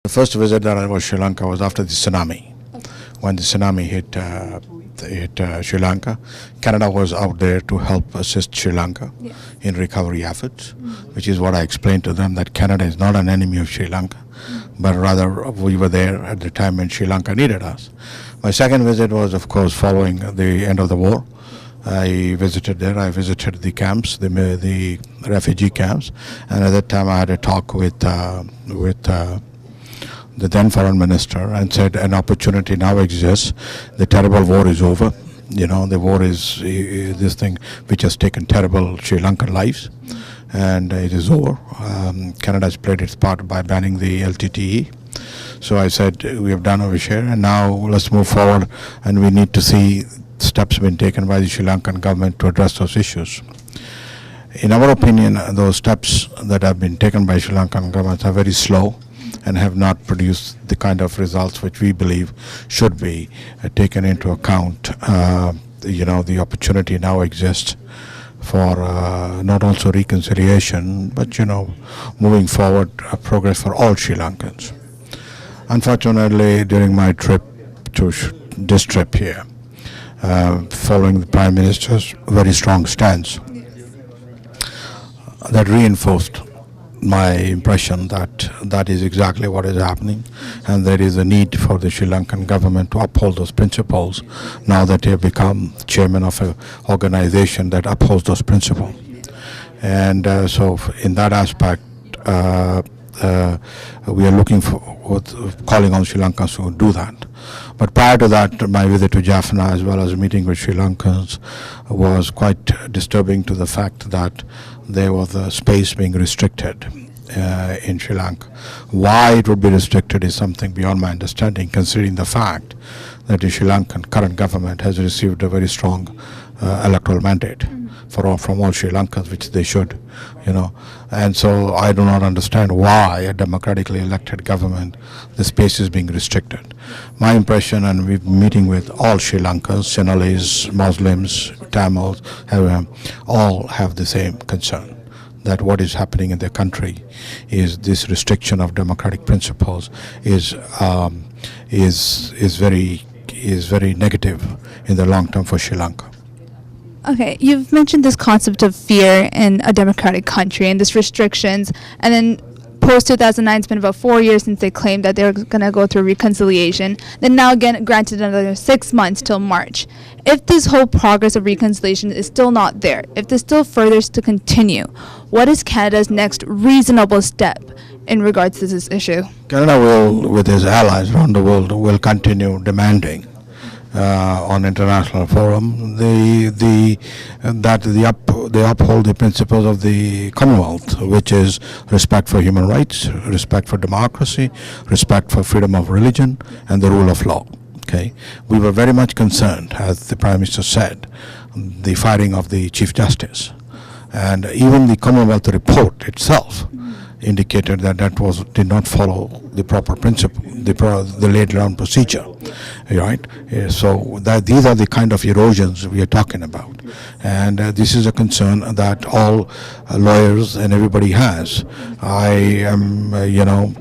The first visit that I was Sri Lanka was after the tsunami. When the tsunami hit Sri Lanka, Canada was out there to help assist Sri Lanka in recovery efforts, which is what I explained to them, that Canada is not an enemy of Sri Lanka, but rather we were there at the time when Sri Lanka needed us. My second visit was, of course, following the end of the war. I visited there. I visited the camps, the refugee camps, and at that time I had a talk with the then foreign minister and said an opportunity now exists. The terrible war is over. You know, the war is this thing which has taken terrible Sri Lankan lives, and it is over. Canada has played its part by banning the LTTE. So I said, we have done our share, and now let's move forward, and we need to see steps being taken by the Sri Lankan government to address those issues. In our opinion, those steps that have been taken by Sri Lankan government are very slow and have not produced the kind of results which we believe should be taken into account. The opportunity now exists for not also reconciliation, but moving forward, progress for all Sri Lankans. Unfortunately, during my trip to this trip here, following the Prime Minister's very strong stance, that reinforced my impression that that is exactly what is happening, and there is a need for the Sri Lankan government to uphold those principles now that they have become chairman of an organization that upholds those principles. And so in that aspect, we are looking for calling on Sri Lankans to do that. But prior to that, my visit to Jaffna, as well as meeting with Sri Lankans, was quite disturbing to the fact that there was a space being restricted in Sri Lanka. Why it would be restricted is something beyond my understanding, considering the fact that the Sri Lankan current government has received a very strong electoral mandate from all Sri Lankans, which they should, And so I do not understand why a democratically elected government, the space is being restricted. My impression, and we've been meeting with all Sri Lankans, Sinhalese, Muslims, Tamils, all have the same concern, that what is happening in their country is this restriction of democratic principles is very negative in the long term for Sri Lanka. Okay, you've mentioned this concept of fear in a democratic country and this restrictions, and then post-2009, it's been about 4 years since they claimed that they were going to go through reconciliation. Then now again, granted another 6 months till March. If this whole progress of reconciliation is still not there, if this still furthers to continue, what is Canada's next reasonable step in regards to this issue? Canada will, with its allies around the world, will continue demanding on international forum they uphold the principles of the Commonwealth, which is respect for human rights, respect for democracy, respect for freedom of religion, and the rule of law. Okay, we were very much concerned, as the Prime Minister said, the firing of the Chief Justice, and even the Commonwealth report itself indicated that did not follow the proper principle, the laid down procedure, right? So these are the kind of erosions we are talking about, and this is a concern that all lawyers and everybody has. I am,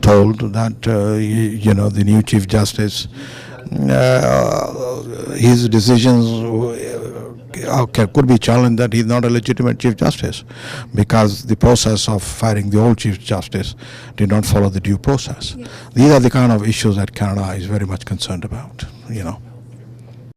told that the new Chief Justice, his decisions could be challenged, that he's not a legitimate Chief Justice, because the process of firing the old Chief Justice did not follow the due process. These are the kind of issues that Canada is very much concerned about,